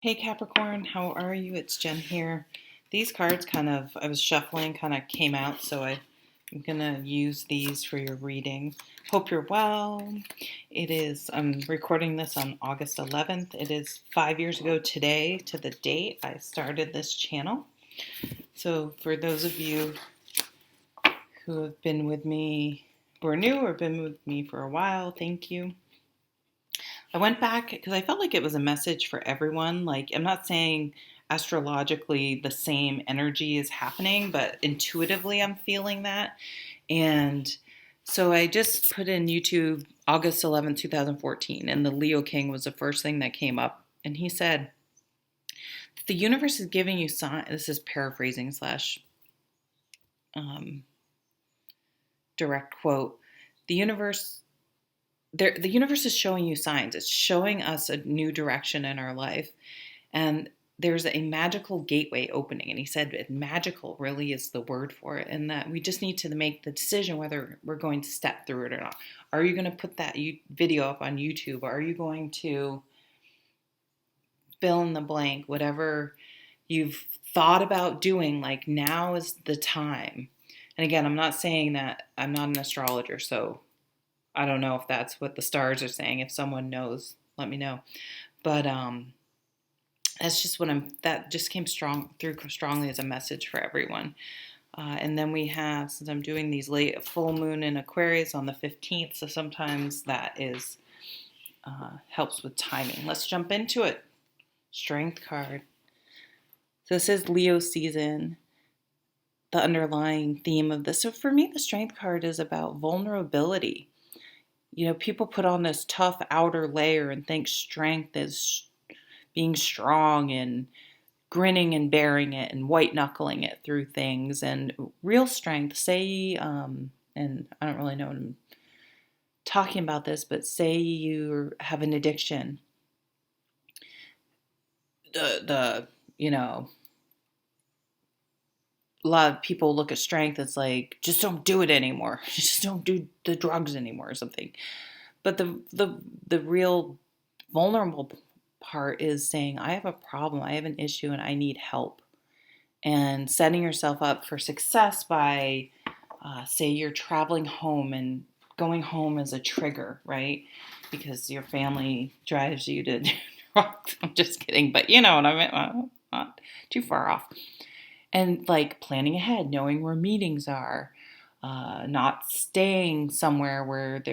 Hey Capricorn, how are you? It's Jen here. These cards I was shuffling, kind of came out, so I'm gonna use these for your reading. Hope you're well. I'm recording this on August 11th. It is 5 years ago today to the date I started this channel. So for those of you who have been with me, who are new or been with me for a while, thank you. I went back because I felt like it was a message for everyone. Like, I'm not saying astrologically the same energy is happening, but intuitively I'm feeling that. And so I just put in YouTube August 11th, 2014, and the Leo King was the first thing that came up. And he said, the universe is giving you signs. This is paraphrasing slash um, direct quote. The universe the universe is showing you signs. It's showing us a new direction in our life. And there's a magical gateway opening. And he said magical really is the word for it. And that we just need to make the decision whether we're going to step through it or not. Are you going to put that video up on YouTube? Are you going to fill in the blank, whatever you've thought about doing, like now is the time. And again, I'm not saying that I'm not an astrologer, so I don't know if that's what the stars are saying. If someone knows, let me know. But that's just that just came through strongly as a message for everyone. And then we have, since I'm doing these late full moon in Aquarius on the 15th, so sometimes that is helps with timing. Let's jump into it. Strength card. So this is Leo season, the underlying theme of this. So for me, the strength card is about vulnerability. You know, people put on this tough outer layer and think strength is being strong and grinning and bearing it and white knuckling it through things. And real strength, say, and I don't really know what I'm talking about this, but say you have an addiction. You know, a lot of people look at strength as like, just don't do it anymore. Just don't do the drugs anymore or something. But the real vulnerable part is saying, I have a problem, I have an issue, and I need help. And setting yourself up for success by, say, you're traveling home and going home is a trigger, right? Because your family drives you to do drugs. I'm just kidding, but you know what I mean. Not too far off. And like planning ahead, knowing where meetings are, not staying somewhere where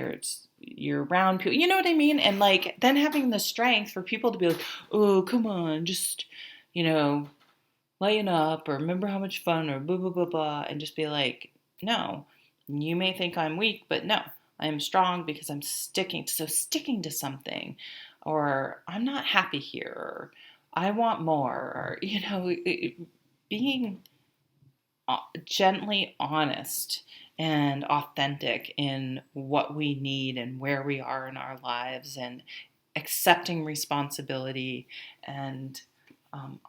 you're around people, you know what I mean? And like then having the strength for people to be like, oh, come on, just, you know, lighten up, or remember how much fun, or blah, blah, blah, blah, and just be like, no, you may think I'm weak, but no, I am strong because I'm sticking to something, or I'm not happy here, or I want more, or, you know, being gently honest and authentic in what we need and where we are in our lives, and accepting responsibility, and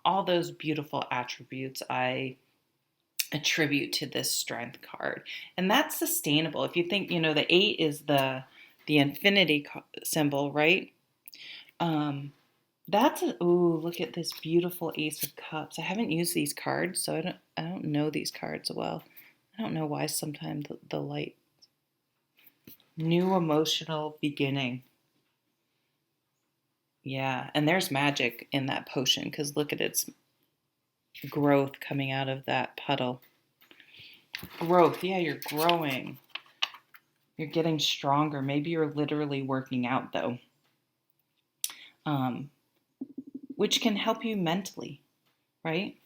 all those beautiful attributes I attribute to this strength card. And that's sustainable. If you think, you know, the 8 is the infinity symbol, right? Ooh, look at this beautiful Ace of Cups. I haven't used these cards, so I don't know these cards well. I don't know why sometimes the light. New emotional beginning. Yeah, and there's magic in that potion because look at its growth coming out of that puddle. Growth, yeah, you're growing. You're getting stronger. Maybe you're literally working out though, um, which can help you mentally, right?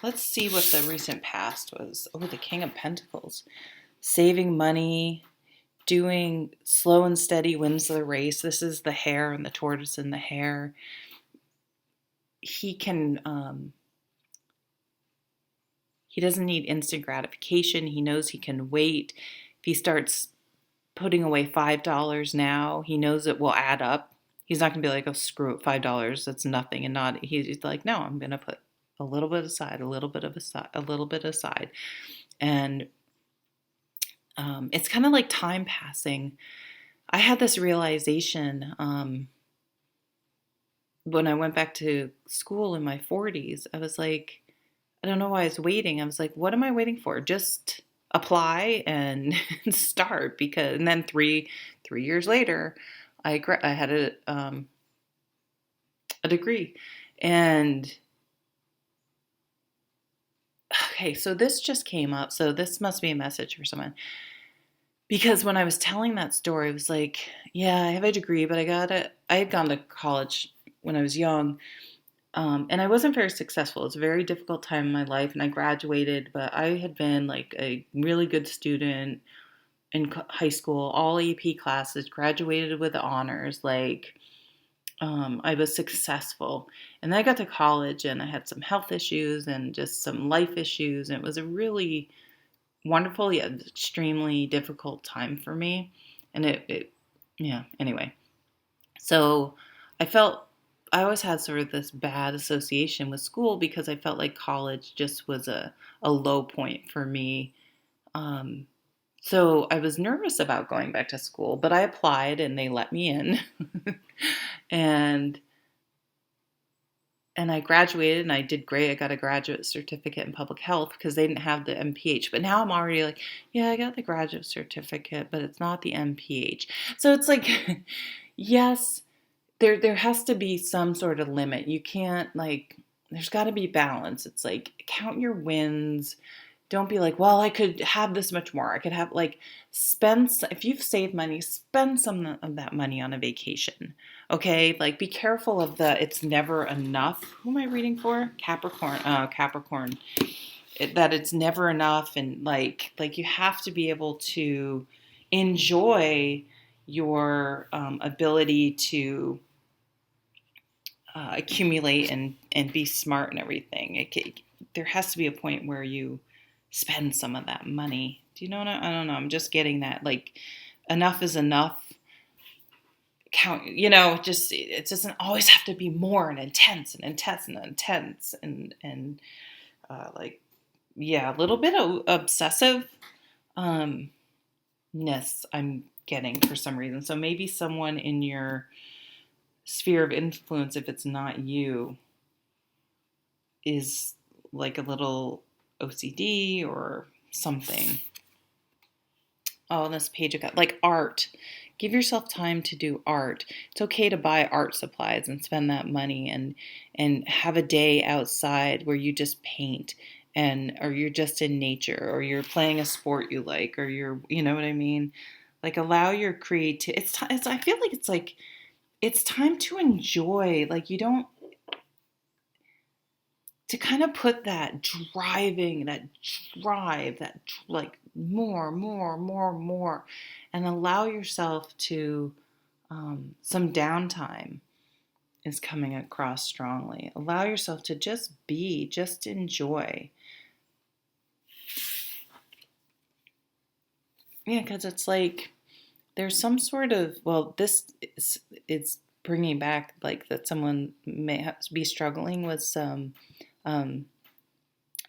Let's see what the recent past was. Oh, the King of Pentacles. Saving money, doing slow and steady wins the race. This is the hare and the tortoise and the hare. He doesn't need instant gratification. He knows he can wait. If he starts putting away $5 now, he knows it will add up. He's not going to be like, oh, screw it, $5, that's nothing. And not, he's like, no, I'm going to put a little bit aside, a little bit aside. And it's kind of like time passing. I had this realization when I went back to school in my 40s, I was like, I don't know why I was waiting. I was like, what am I waiting for? Just apply and start. Because and then 3 years later, I had a degree. And okay, so this just came up. So this must be a message for someone. Because when I was telling that story, it was like, yeah, I have a degree, but I had gone to college when I was young. And I wasn't very successful. It was a very difficult time in my life, and I graduated, but I had been like a really good student in high school, all AP classes, graduated with honors. Like, I was successful. And then I got to college and I had some health issues and just some life issues. And it was a really wonderful yet extremely difficult time for me. And yeah, anyway. So I always had sort of this bad association with school because I felt like college just was a low point for me. Um, so I was nervous about going back to school, but I applied and they let me in. and and I graduated and I did great. I got a graduate certificate in public health because they didn't have the MPH. But now I'm already like, yeah, I got the graduate certificate, but it's not the MPH. So it's like, yes, there has to be some sort of limit. You can't like there's got to be balance. It's like count your wins. Don't be like, well, I could have this much more. I could have like if you've saved money, spend some of that money on a vacation. Okay? Like be careful of the it's never enough. Who am I reading for? Capricorn. Capricorn. That it's never enough and like you have to be able to enjoy your ability to accumulate and be smart and everything. There has to be a point where you spend some of that money. Do you know what I don't know. I'm just getting that like enough is enough. Just it doesn't always have to be more and intense and intense and intense and like yeah, a little bit of obsessive ness I'm getting for some reason. So maybe someone in your sphere of influence, if it's not you, is like a little OCD or something. Oh, on this page I got like art. Give yourself time to do art. It's okay to buy art supplies and spend that money and have a day outside where you just paint and or you're just in nature or you're playing a sport you like or you know what I mean? Like allow your creativity. I feel like it's time to enjoy. Like you don't to kind of put that drive, that like more, and allow yourself to, some downtime is coming across strongly. Allow yourself to just be, just enjoy. Yeah, because it's like there's some sort of, well, it's bringing back like that someone may be struggling with some um,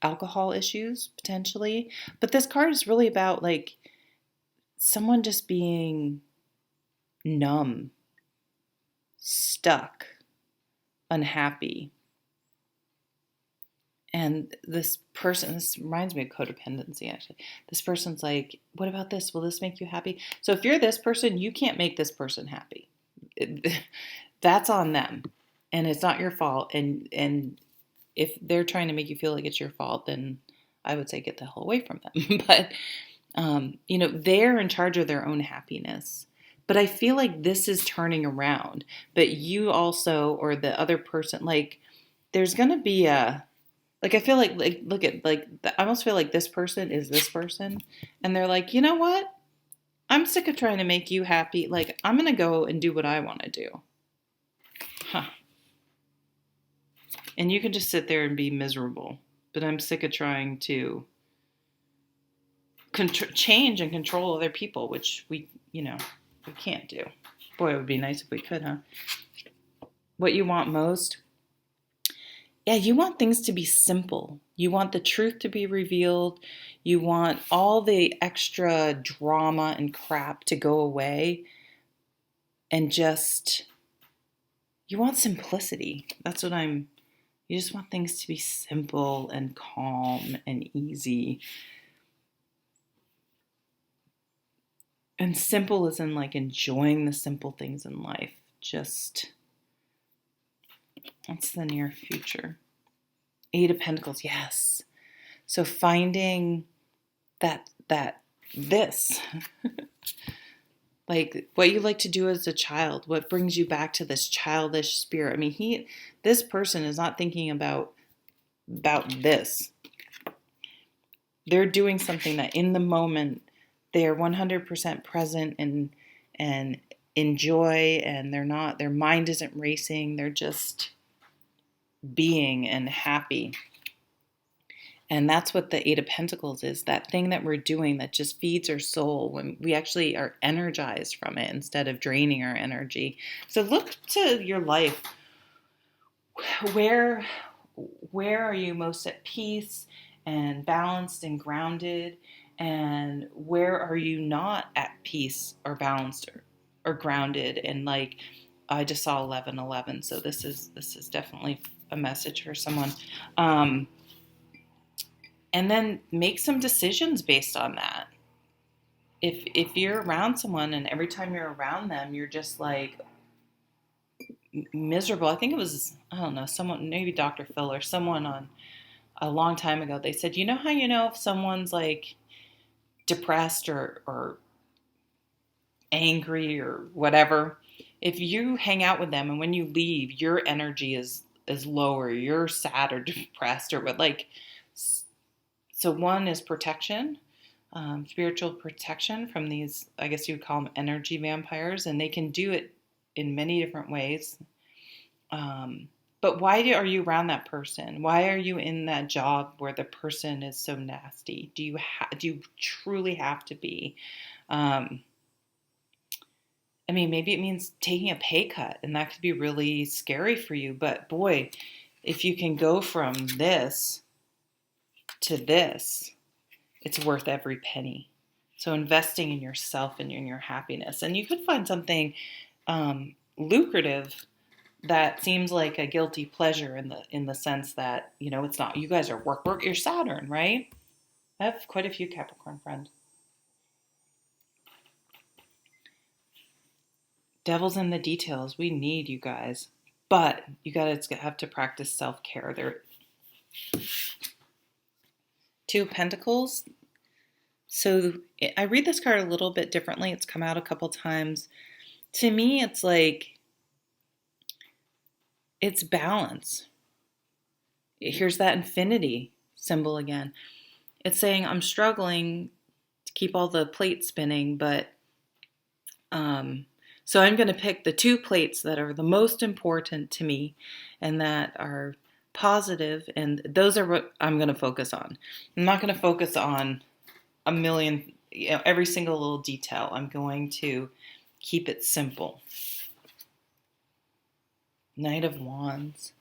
alcohol issues potentially. But this card is really about like someone just being numb, stuck, unhappy. And this reminds me of codependency actually. This person's like, what about this? Will this make you happy? So if you're this person, you can't make this person happy. That's on them. And it's not your fault. And if they're trying to make you feel like it's your fault, then I would say get the hell away from them. But they're in charge of their own happiness. But I feel like this is turning around. But you also, or the other person, like, there's going to be like, I feel like, look at, like, I almost feel like this person is this person. And they're like, you know what? I'm sick of trying to make you happy. Like, I'm going to go and do what I want to do. Huh. And you can just sit there and be miserable. But I'm sick of trying to change and control other people, which we can't do. Boy, it would be nice if we could, huh? What you want most? Yeah, you want things to be simple. You want the truth to be revealed. You want all the extra drama and crap to go away and just you want simplicity. That's what you just want things to be simple and calm and easy. And simple is in like enjoying the simple things in life. Just, that's the near future. Eight of Pentacles, yes. So finding this, like what you like to do as a child, what brings you back to this childish spirit. I mean, this person is not thinking about this. They're doing something that in the moment they are 100% present and enjoy, and their mind isn't racing. They're just being and happy. And that's what the Eight of Pentacles is, that thing that we're doing that just feeds our soul when we actually are energized from it instead of draining our energy. So look to your life. Where are you most at peace and balanced and grounded? And where are you not at peace or balanced or grounded? And like, I just saw 1111, so this is definitely a message for someone. And then make some decisions based on that. If you're around someone and every time you're around them, you're just like miserable. I think it was, I don't know, someone, maybe Dr. Phil or someone on a long time ago, they said, you know how you know if someone's like depressed or angry or whatever? If you hang out with them and when you leave, your energy is lower, you're sad or depressed or what, like, so one is protection, spiritual protection from these, I guess you would call them energy vampires, and they can do it in many different ways. But why are you around that person? Why are you in that job where the person is so nasty? Do you truly have to be? I mean, maybe it means taking a pay cut, and that could be really scary for you. But boy, if you can go from this to this, it's worth every penny. So investing in yourself and in your happiness. And you could find something lucrative that seems like a guilty pleasure in the sense that, you know, it's not, you guys are work, you're Saturn, right? I have quite a few Capricorn friends. Devil's in the details. We need you guys. But you guys have to practice self-care. There, Two of Pentacles. So I read this card a little bit differently. It's come out a couple times. To me, it's like, it's balance. Here's that infinity symbol again. It's saying I'm struggling to keep all the plates spinning, but so I'm going to pick the two plates that are the most important to me and that are positive, and those are what I'm going to focus on. I'm not going to focus on a million, you know, every single little detail. I'm going to keep it simple. Knight of Wands.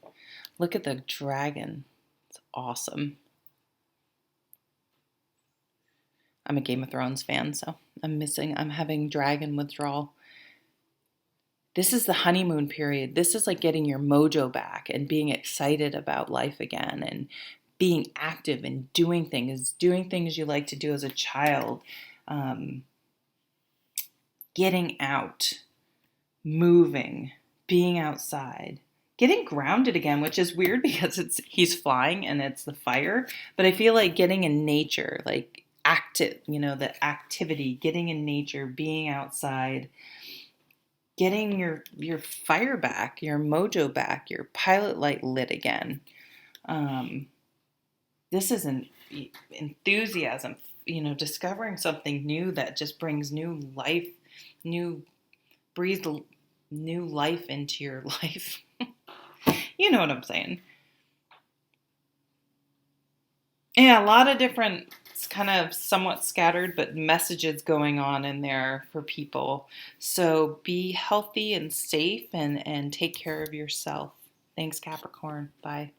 Look at the dragon. It's awesome. I'm a Game of Thrones fan, so I'm having dragon withdrawal. This is the honeymoon period. This is like getting your mojo back and being excited about life again and being active and doing things you like to do as a child. Getting out, moving, being outside, getting grounded again, which is weird because he's flying and it's the fire. But I feel like getting in nature, like active, you know, the activity, getting in nature, being outside, getting your fire back, your mojo back, your pilot light lit again. This is an enthusiasm, you know, discovering something new that just brings new life, breathe new life into your life. You know what I'm saying? Yeah, a lot of different, it's kind of somewhat scattered, but messages going on in there for people. So be healthy and safe and take care of yourself. Thanks, Capricorn. Bye.